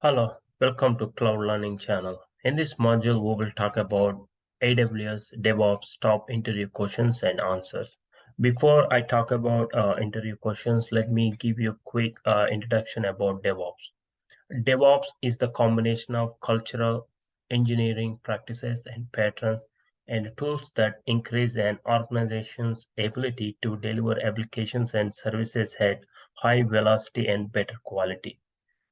Hello, welcome to Cloud Learning channel. In this module, we will talk about AWS DevOps top interview questions and answers. Before I talk about interview questions, let me give you a quick introduction about DevOps. DevOps is the combination of cultural, engineering practices and patterns and tools that increase an organization's ability to deliver applications and services at high velocity and better quality.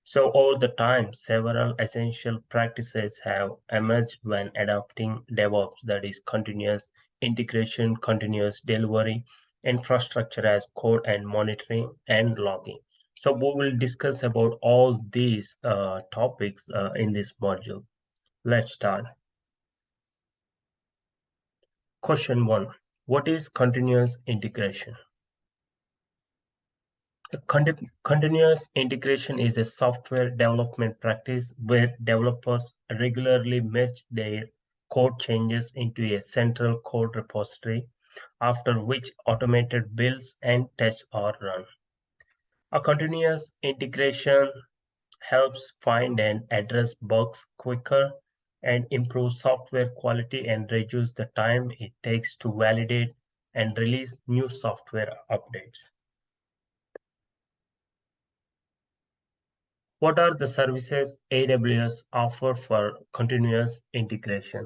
So over the time, several essential practices have emerged when adopting DevOps, that is continuous integration, continuous delivery, infrastructure as code and monitoring and logging. So we will discuss about all these topics in this module. Let's start. Question 1. What is continuous integration? Continuous integration is a software development practice where developers regularly merge their code changes into a central code repository, after which automated builds and tests are run. A continuous integration helps find and address bugs quicker and improve software quality and reduce the time it takes to validate and release new software updates. What are the services AWS offer for continuous integration?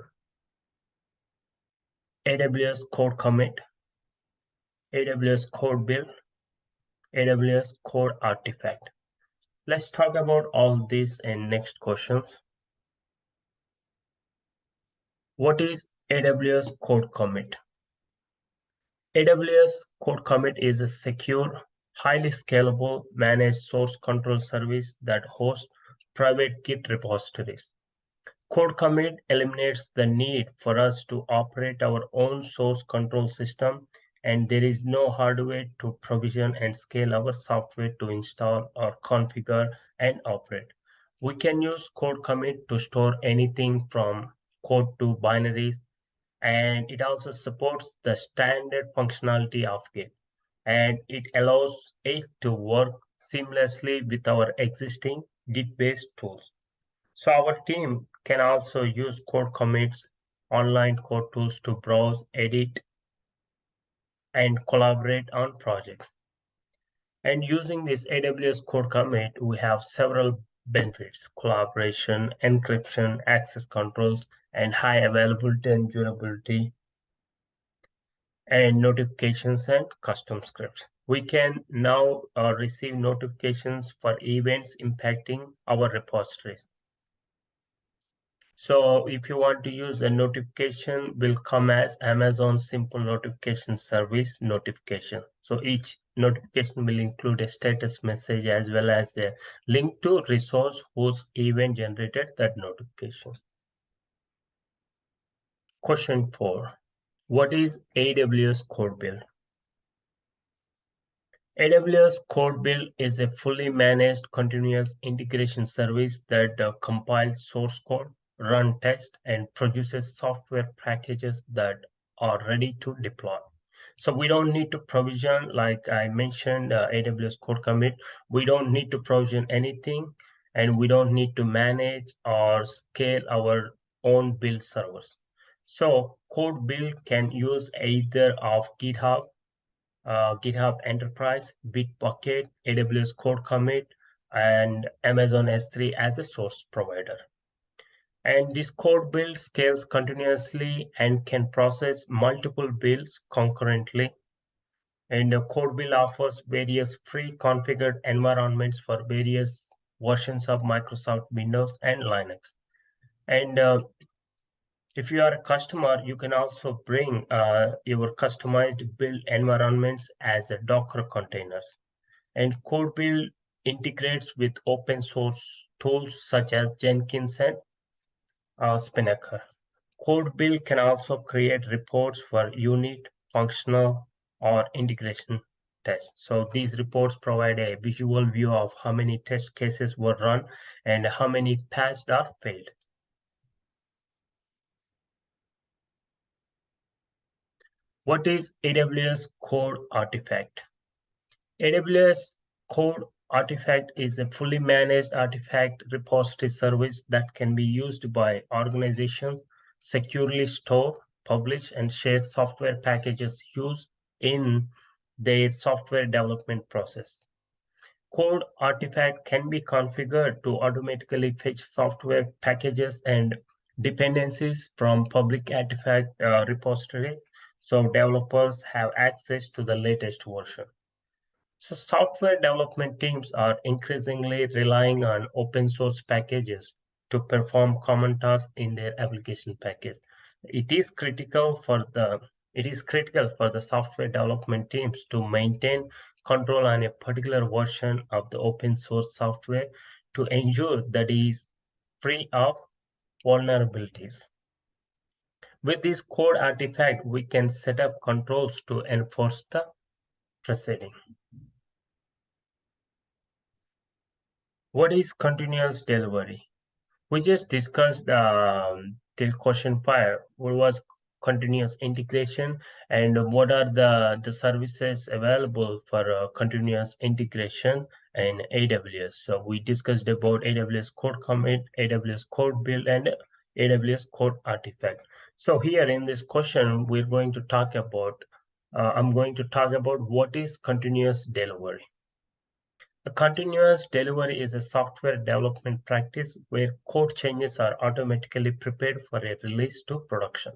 AWS CodeCommit, AWS CodeBuild, AWS CodeArtifact. Let's talk about all these in next questions. What is AWS CodeCommit? AWS CodeCommit is a secure, highly scalable managed source control service that hosts private Git repositories. CodeCommit eliminates the need for us to operate our own source control system, and there is no hardware to provision and scale our software to install or configure and operate. We can use CodeCommit to store anything from code to binaries, and it also supports the standard functionality of Git, and it allows it to work seamlessly with our existing Git-based tools. So our team can also use CodeCommit's online code tools to browse, edit, and collaborate on projects. And using this AWS CodeCommit, we have several benefits: collaboration, encryption, access controls, and high availability and durability, and notifications and custom scripts. We can now receive notifications for events impacting our repositories. So if you want to use a notification, will come as Amazon Simple Notification Service notification. So each notification will include a status message as well as a link to resource whose event generated that notification. Question 4. What is AWS CodeBuild? AWS CodeBuild is a fully managed continuous integration service that compiles source code, run tests, and produces software packages that are ready to deploy. So we don't need to provision, like I mentioned, AWS CodeCommit. We don't need to provision anything, and we don't need to manage or scale our own build servers. So CodeBuild can use either of GitHub Enterprise, Bitbucket, AWS CodeCommit, and Amazon S3 as a source provider. And this code build scales continuously and can process multiple builds concurrently. And the code build offers various pre-configured environments for various versions of Microsoft Windows and Linux. And if you are a customer, you can also bring your customized build environments as a Docker containers. And CodeBuild integrates with open source tools such as Jenkins and Spinnaker. CodeBuild can also create reports for unit, functional, or integration tests. So these reports provide a visual view of how many test cases were run and how many passed or failed. What is AWS CodeArtifact? AWS Code Artifact is a fully managed artifact repository service that can be used by organizations securely store, publish, and share software packages used in their software development process. CodeArtifact can be configured to automatically fetch software packages and dependencies from public artifact repository, so developers have access to the latest version. So software development teams are increasingly relying on open source packages to perform common tasks in their application package. It is critical for the software development teams to maintain control on a particular version of the open source software to ensure that it is free of vulnerabilities. With this CodeArtifact, we can set up controls to enforce the preceding. What is continuous delivery? We just discussed till question 5, what was continuous integration and what are the services available for continuous integration in AWS. So we discussed about AWS CodeCommit, AWS CodeBuild, and AWS CodeArtifact. So here in this question, we're going to talk about, I'm going to talk about what is continuous delivery. A continuous delivery is a software development practice where code changes are automatically prepared for a release to production.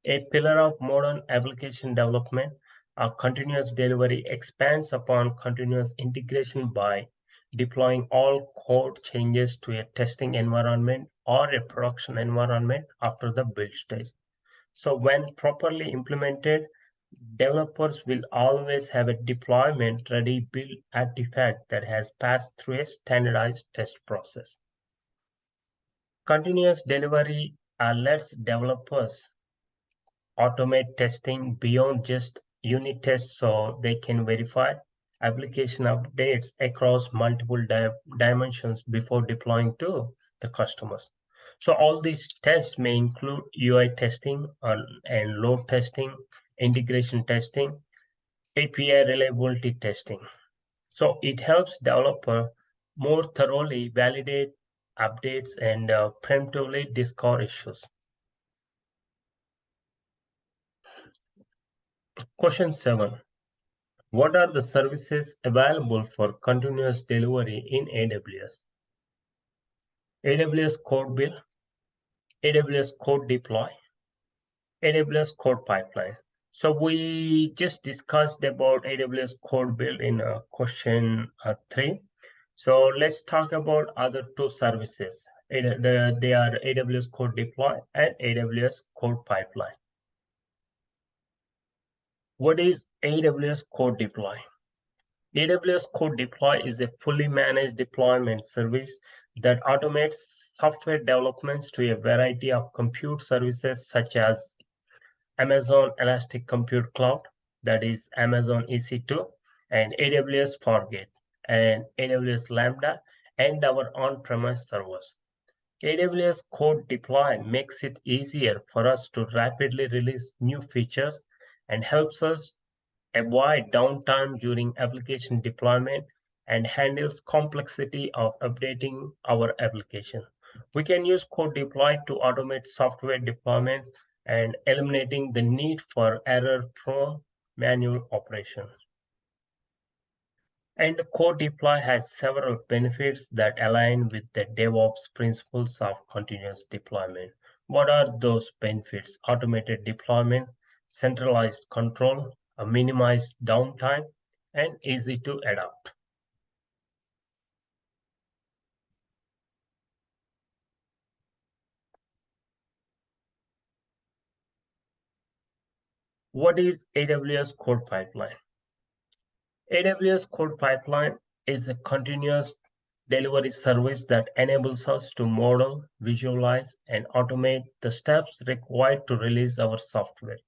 A pillar of modern application development, a continuous delivery expands upon continuous integration by deploying all code changes to a testing environment or a production environment after the build stage. So when properly implemented, developers will always have a deployment-ready build artifact that has passed through a standardized test process. Continuous delivery lets developers automate testing beyond just unit tests so they can verify application updates across multiple dimensions before deploying to the customers. So all these tests may include UI testing and load testing, integration testing, API reliability testing. So it helps developer more thoroughly validate updates and preemptively discover issues. Question 7. What are the services available for continuous delivery in AWS? AWS CodeBuild, AWS CodeDeploy, AWS Code Pipeline. So we just discussed about AWS CodeBuild in question 3. So let's talk about other two services. They are AWS CodeDeploy and AWS Code Pipeline. What is AWS CodeDeploy? AWS CodeDeploy is a fully managed deployment service that automates software developments to a variety of compute services such as Amazon Elastic Compute Cloud, that is Amazon EC2, and AWS Fargate, and AWS Lambda, and our on-premise servers. AWS CodeDeploy makes it easier for us to rapidly release new features and helps us avoid downtime during application deployment and handles complexity of updating our application. We can use CodeDeploy to automate software deployments and eliminating the need for error-prone manual operations. And CodeDeploy has several benefits that align with the DevOps principles of continuous deployment. What are those benefits? Automated deployment, centralized control, a minimized downtime, and easy to adopt. What is AWS Code Pipeline? AWS Code Pipeline is a continuous delivery service that enables us to model, visualize, and automate the steps required to release our software.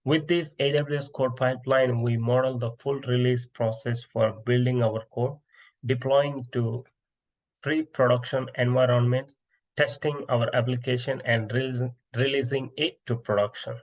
With this AWS Code Pipeline, we model the full release process for building our code, deploying to pre-production environments, testing our application, and releasing it to production.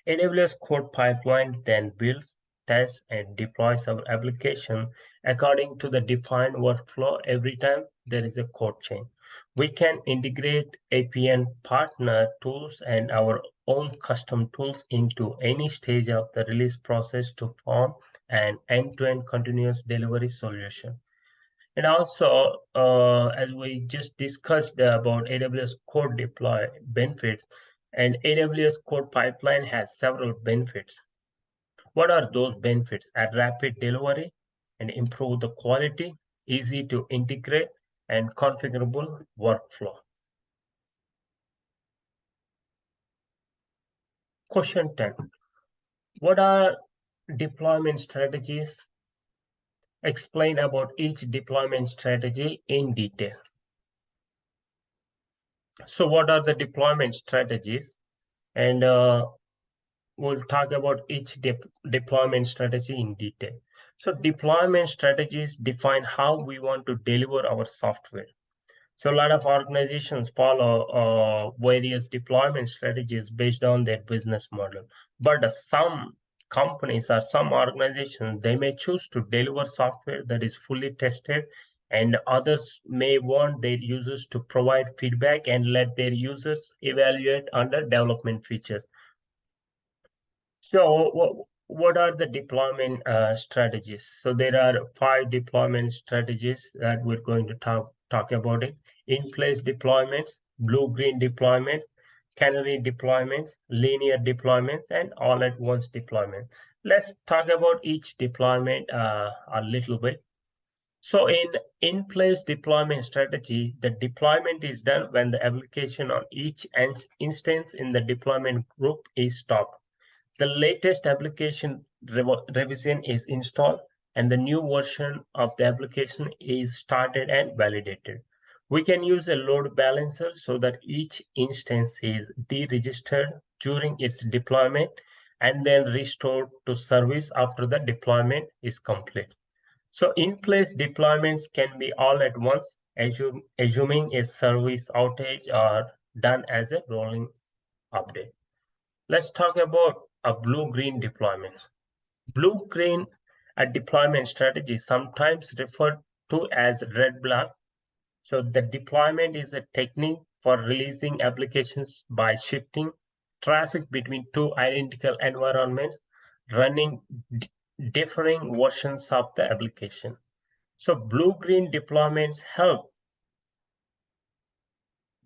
AWS Code Pipeline then builds, tests, and deploys our application according to the defined workflow every time there is a code change. We can integrate APN partner tools and our own custom tools into any stage of the release process to form an end-to-end continuous delivery solution. And also, as we just discussed about AWS Code Deploy benefits, and AWS Code Pipeline has several benefits. What are those benefits? A rapid delivery and improve the quality, easy to integrate, and configurable workflow. Question 10. What are deployment strategies? Explain about each deployment strategy in detail. So what are the deployment strategies? And we'll talk about each deployment strategy in detail. So deployment strategies define how we want to deliver our software. So a lot of organizations follow various deployment strategies based on their business model. But some companies or some organizations, they may choose to deliver software that is fully tested, and others may want their users to provide feedback and let their users evaluate under development features. So what are the deployment strategies? So there are 5 deployment strategies that we're going to talk about it. In-place deployments, blue-green deployments, canary deployments, linear deployments, and all-at-once deployment. Let's talk about each deployment a little bit. So in-place deployment strategy, the deployment is done when the application on each instance in the deployment group is stopped. The latest application revision is installed and the new version of the application is started and validated. We can use a load balancer so that each instance is deregistered during its deployment and then restored to service after the deployment is complete. So in-place deployments can be all at once, assuming a service outage or done as a rolling update. Let's talk about a blue-green deployment. Blue-green deployment strategy, sometimes referred to as red-black. So the deployment is a technique for releasing applications by shifting traffic between 2 identical environments running differing versions of the application. So blue-green deployments help.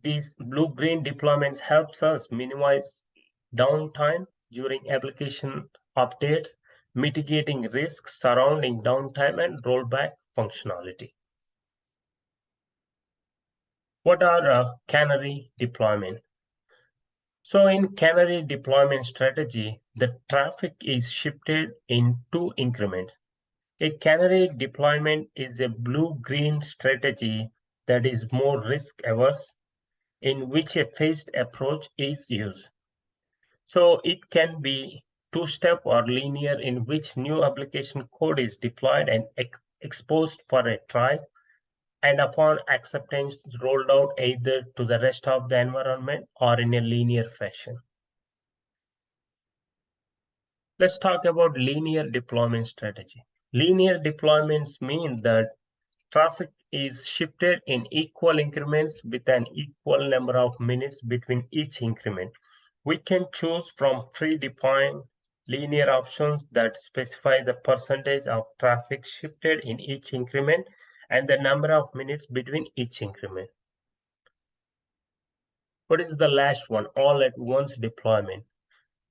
These blue-green deployments helps us minimize downtime during application updates, mitigating risks surrounding downtime and rollback functionality. What are canary deployment? So in canary deployment strategy, the traffic is shifted in 2 increments. A canary deployment is a blue-green strategy that is more risk-averse, in which a phased approach is used. So it can be 2-step or linear, in which new application code is deployed and exposed for a trial, and upon acceptance rolled out either to the rest of the environment or in a linear fashion. Let's talk about linear deployment strategy. Linear deployments mean that traffic is shifted in equal increments with an equal number of minutes between each increment. We can choose from predefined linear options that specify the percentage of traffic shifted in each increment and the number of minutes between each increment. What is the last one? All-at-once deployment.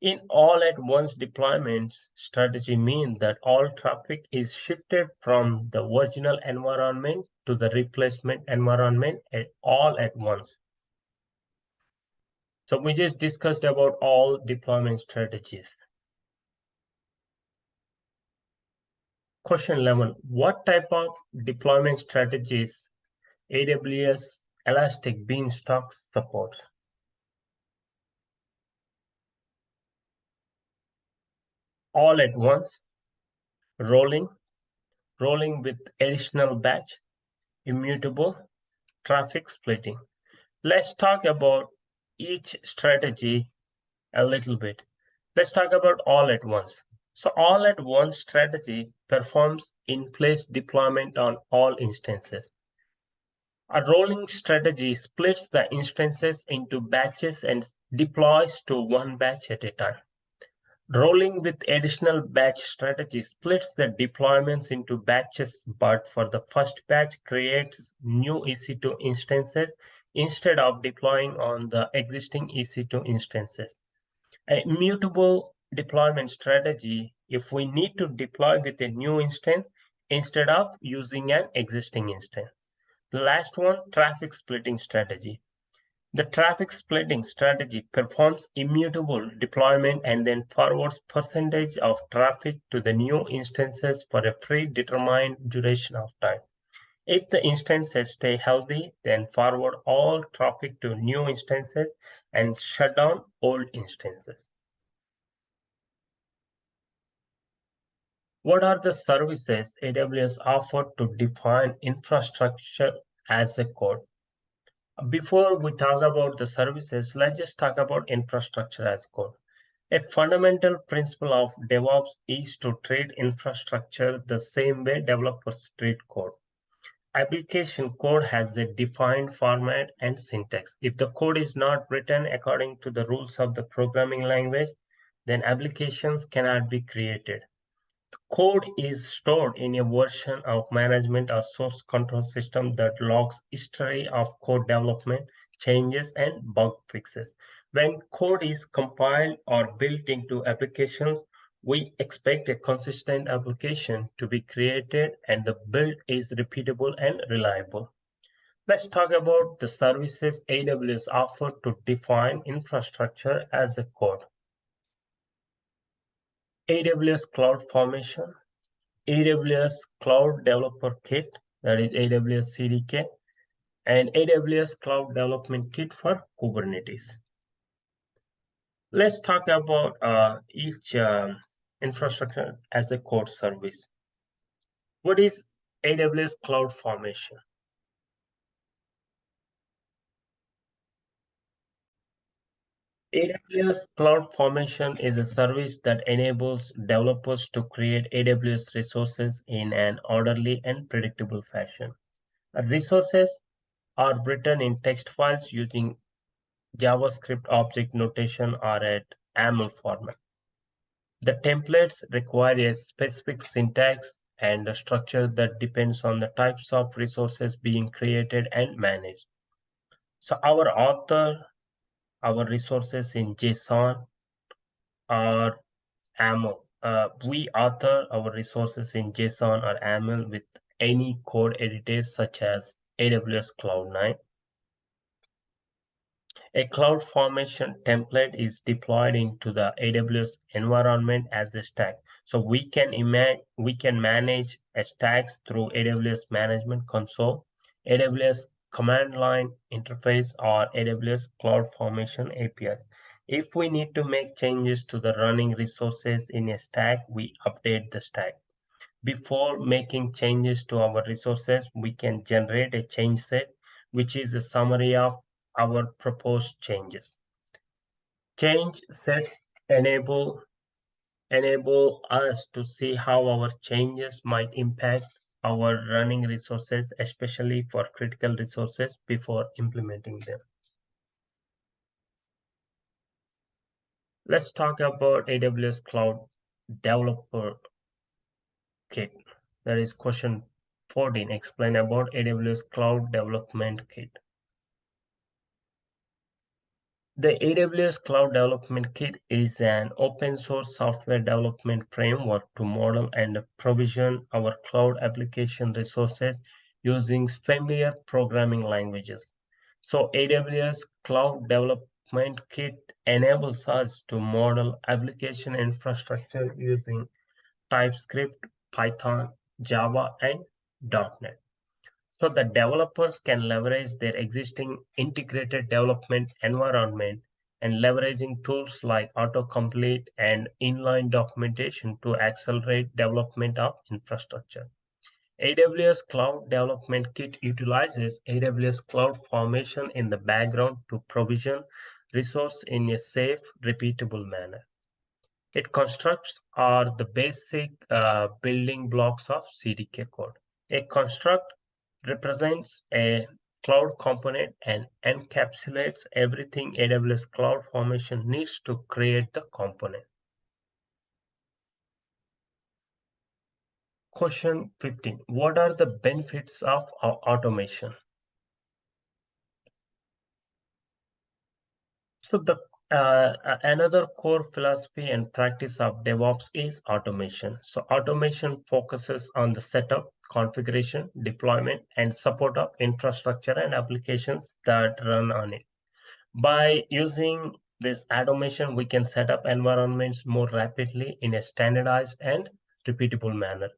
In all-at-once deployment strategy means that all traffic is shifted from the original environment to the replacement environment all at once. So we just discussed about all deployment strategies. Question 11, what type of deployment strategies AWS Elastic Beanstalk supports? All at once, rolling with additional batch, immutable, traffic splitting. Let's talk about each strategy a little bit. Let's talk about all at once. So all-at-once strategy performs in-place deployment on all instances. A rolling strategy splits the instances into batches and deploys to one batch at a time. Rolling with additional batch strategy splits the deployments into batches, but for the first batch creates new EC2 instances instead of deploying on the existing EC2 instances. A immutable deployment strategy, if we need to deploy with a new instance instead of using an existing instance. The last one, traffic splitting strategy. The traffic splitting strategy performs immutable deployment and then forwards percentage of traffic to the new instances for a predetermined duration of time. If the instances stay healthy, then forward all traffic to new instances and shut down old instances. What are the services AWS offer to define infrastructure as a code? Before we talk about the services, let's just talk about infrastructure as code. A fundamental principle of DevOps is to treat infrastructure the same way developers treat code. Application code has a defined format and syntax. If the code is not written according to the rules of the programming language, then applications cannot be created. Code is stored in a version of management or source control system that logs history of code development, changes, and bug fixes. When code is compiled or built into applications, we expect a consistent application to be created and the build is repeatable and reliable. Let's talk about the services AWS offer to define infrastructure as a code. AWS Cloud Formation, AWS Cloud Developer Kit, that is AWS CDK, and AWS Cloud Development Kit for Kubernetes. Let's talk about each infrastructure as a code service. What is AWS Cloud Formation? AWS Cloud Formation is a service that enables developers to create AWS resources in an orderly and predictable fashion. Resources are written in text files using JavaScript object notation or at YAML format. The templates require a specific syntax and a structure that depends on the types of resources being created and managed. So our resources in JSON or YAML. We author our resources in JSON or YAML with any code editor such as AWS Cloud9. A cloud formation template is deployed into the AWS environment as a stack. So we can manage stacks through AWS Management Console, AWS Command Line Interface, or AWS Cloud Formation APIs. If we need to make changes to the running resources in a stack, we update the stack. Before making changes to our resources, we can generate a change set, which is a summary of our proposed changes. Change set enable us to see how our changes might impact our running resources, especially for critical resources before implementing them. Let's talk about AWS Cloud Developer Kit. That is question 14. Explain about AWS Cloud Development Kit. The AWS Cloud Development Kit is an open source software development framework to model and provision our cloud application resources using familiar programming languages. So AWS Cloud Development Kit enables us to model application infrastructure using TypeScript, Python, Java, and .NET. So the developers can leverage their existing integrated development environment and leveraging tools like autocomplete and inline documentation to accelerate development of infrastructure. AWS Cloud Development Kit utilizes AWS Cloud Formation in the background to provision resource in a safe, repeatable manner. Its constructs are the basic building blocks of CDK code. A construct represents a cloud component and encapsulates everything AWS Cloud Formation needs to create the component. Question 15. What are the benefits of automation? So another core philosophy and practice of DevOps is automation. So automation focuses on the setup, configuration, deployment, and support of infrastructure and applications that run on it. By using this automation, we can set up environments more rapidly in a standardized and repeatable manner.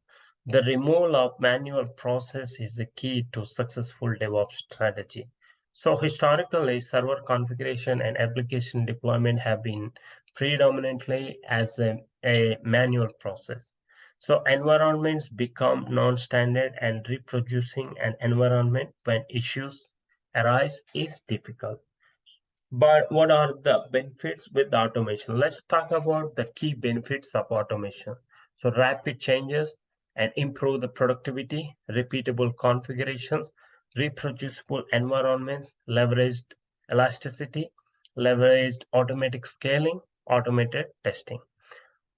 The removal of manual process is the key to successful DevOps strategy. So historically, server configuration and application deployment have been predominantly as a manual process. So environments become non-standard and reproducing an environment when issues arise is difficult. But what are the benefits with the automation? Let's talk about the key benefits of automation. So rapid changes and improve the productivity, repeatable configurations, reproducible environments, leveraged elasticity, leveraged automatic scaling, automated testing.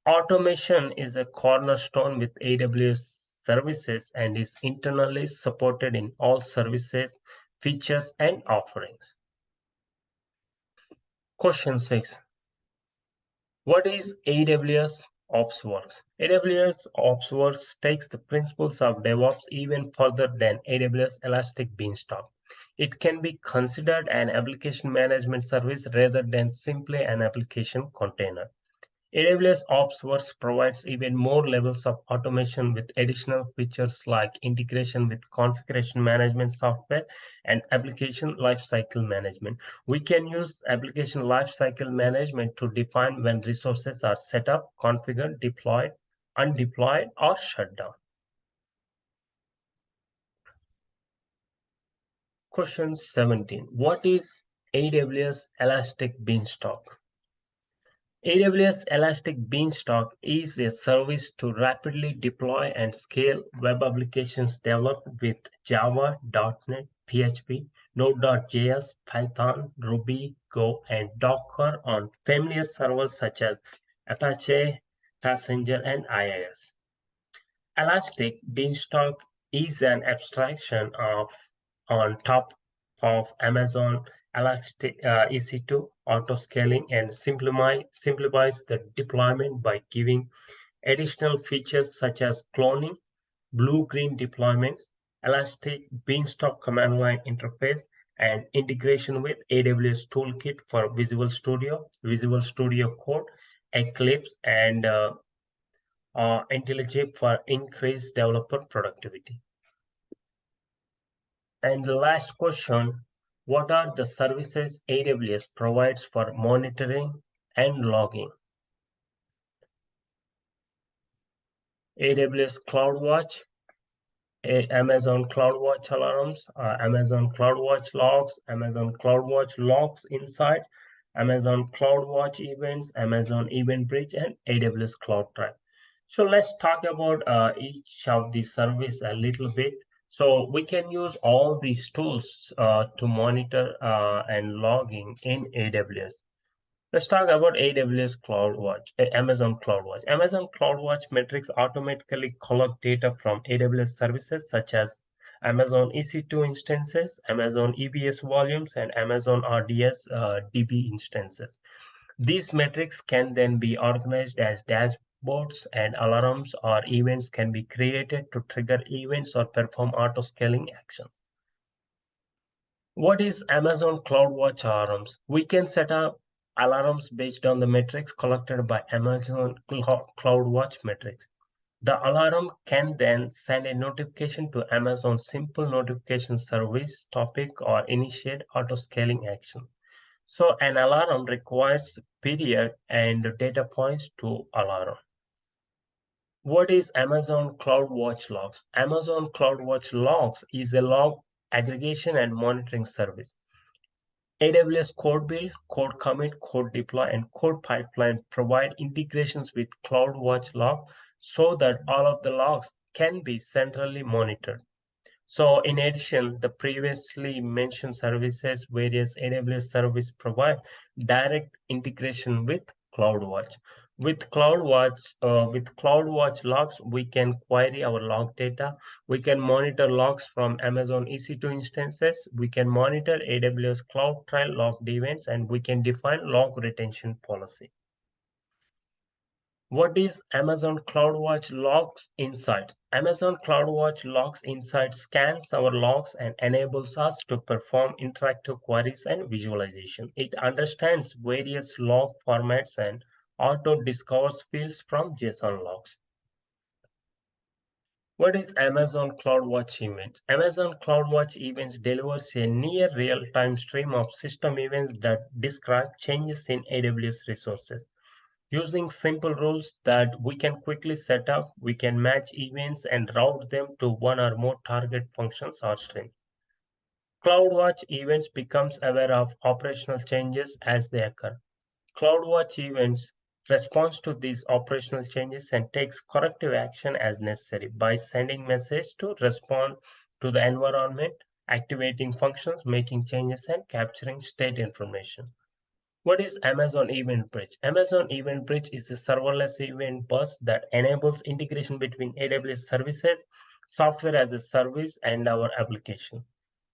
Automation is a cornerstone with AWS services and is internally supported in all services, features, and offerings. Question 6. What is AWS OpsWorks? AWS OpsWorks takes the principles of DevOps even further than AWS Elastic Beanstalk. It can be considered an application management service rather than simply an application container. AWS OpsWorks provides even more levels of automation with additional features like integration with configuration management software and application lifecycle management. We can use application lifecycle management to define when resources are set up, configured, deployed, undeployed, or shut down. Question 17. What is AWS Elastic Beanstalk? AWS Elastic Beanstalk is a service to rapidly deploy and scale web applications developed with Java, .NET, PHP, Node.js, Python, Ruby, Go, and Docker on familiar servers such as Apache, Passenger, and IIS. Elastic Beanstalk is an abstraction on top of Amazon Elastic EC2 auto-scaling and simplifies the deployment by giving additional features such as cloning, blue-green deployments, Elastic Beanstalk command line interface, and integration with AWS Toolkit for Visual Studio Code, Eclipse, and IntelliJ for increased developer productivity. And the last question, what are the services AWS provides for monitoring and logging? AWS CloudWatch, Amazon CloudWatch alarms, Amazon CloudWatch logs, Amazon CloudWatch logs insight, Amazon CloudWatch events, Amazon Event Bridge, and AWS CloudTrack. So let's talk about each of these services a little bit. So we can use all these tools to monitor and logging in AWS. Let's talk about AWS CloudWatch, Amazon CloudWatch. Amazon CloudWatch metrics automatically collect data from AWS services such as Amazon EC2 instances, Amazon EBS volumes, and Amazon RDS DB instances. These metrics can then be organized as dashboards, and alarms or events can be created to trigger events or perform auto-scaling actions. What is Amazon CloudWatch alarms? We can set up alarms based on the metrics collected by Amazon CloudWatch metrics. The alarm can then send a notification to Amazon Simple Notification Service topic or initiate auto-scaling action. So an alarm requires period and data points to alarm. What is Amazon CloudWatch Logs? Amazon CloudWatch Logs is a log aggregation and monitoring service. AWS CodeBuild, CodeCommit, CodeDeploy, and CodePipeline provide integrations with CloudWatch log so that all of the logs can be centrally monitored. So in addition, the previously mentioned services, various AWS service provide direct integration with CloudWatch. With CloudWatch logs, we can query our log data. We can monitor logs from Amazon EC2 instances. We can monitor AWS Cloud Trail logged events, and we can define log retention policy. What is Amazon CloudWatch Logs Insights? Amazon CloudWatch Logs Insights scans our logs and enables us to perform interactive queries and visualization. It understands various log formats and auto-discovers fields from JSON logs. What is Amazon CloudWatch Events? Amazon CloudWatch Events delivers a near real-time stream of system events that describe changes in AWS resources. Using simple rules that we can quickly set up, we can match events and route them to one or more target functions or streams. CloudWatch events becomes aware of operational changes as they occur. CloudWatch events responds to these operational changes and takes corrective action as necessary by sending messages to respond to the environment, activating functions, making changes, and capturing state information. What is Amazon Event Bridge? Amazon Event Bridge is a serverless event bus that enables integration between AWS services, software as a service, and our application.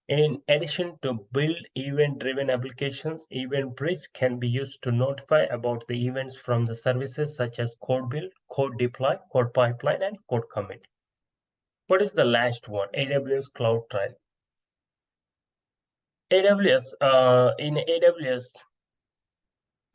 In addition to build event-driven applications, Event Bridge can be used to notify about the events from the services such as CodeBuild, CodeDeploy, CodePipeline, and CodeCommit. What is the last one? AWS Cloud Trail. In AWS,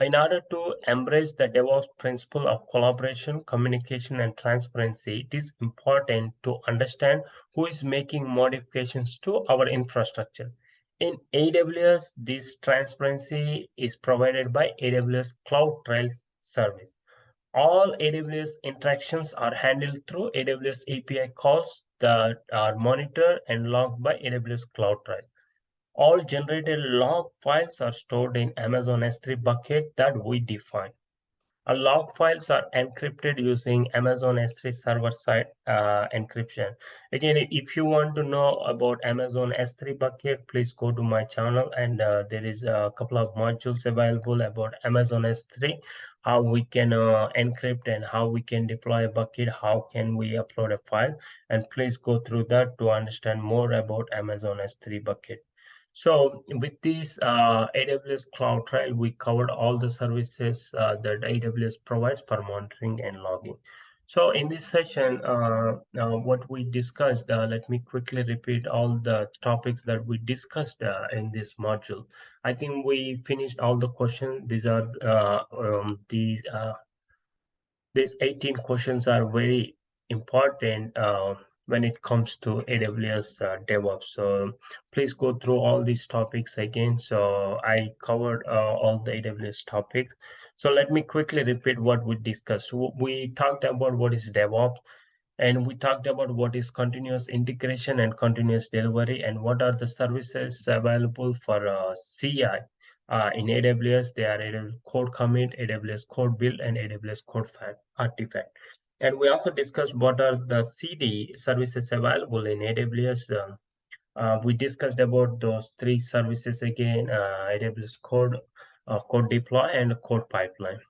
in order to embrace the DevOps principle of collaboration, communication, and transparency, it is important to understand who is making modifications to our infrastructure. In AWS, this transparency is provided by AWS Cloud Trail service. All AWS interactions are handled through AWS API calls that are monitored and logged by AWS Cloud Trail. All generated log files are stored in Amazon S3 bucket that we define. Our log files are encrypted using Amazon S3 server-side encryption. Again, if you want to know about Amazon S3 bucket, please go to my channel, and there is a couple of modules available about Amazon S3, how we can encrypt and how we can deploy a bucket, how can we upload a file, and please go through that to understand more about Amazon S3 bucket. So with this AWS Cloud Trail, we covered all the services that AWS provides for monitoring and logging. So in this session, what we discussed, let me quickly repeat all the topics that we discussed in this module. I think we finished all the questions. These are these 18 questions are very important when it comes to AWS DevOps. So please go through all these topics again. So I covered all the AWS topics. So let me quickly repeat what we discussed. We talked about what is DevOps, and we talked about what is continuous integration and continuous delivery, and what are the services available for CI. In AWS, they are AWS CodeCommit, AWS CodeBuild, and AWS CodeArtifact. And we also discussed what are the CD services available in AWS. We discussed about those three services again, AWS CodeDeploy, and CodePipeline.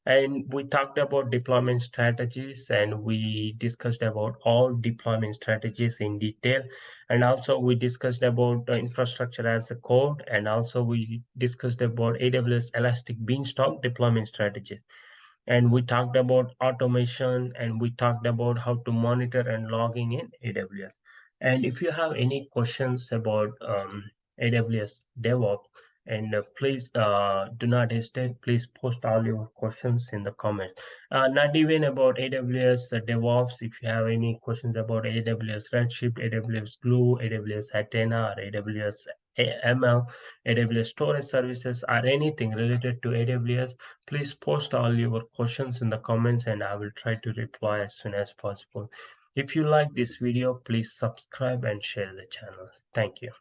And we talked about deployment strategies, and we discussed about all deployment strategies in detail. And also we discussed about infrastructure as a code, and also we discussed about AWS Elastic Beanstalk deployment strategies. And we talked about automation, and we talked about how to monitor and logging in AWS. And if you have any questions about AWS DevOps, and please do not hesitate. Please post all your questions in the comments. Not even about AWS DevOps. If you have any questions about AWS Redshift, AWS Glue, AWS Athena, or AWS ML, AWS storage services, or anything related to AWS, please post all your questions in the comments, and I will try to reply as soon as possible. If you like this video, please subscribe and share the channel. Thank you.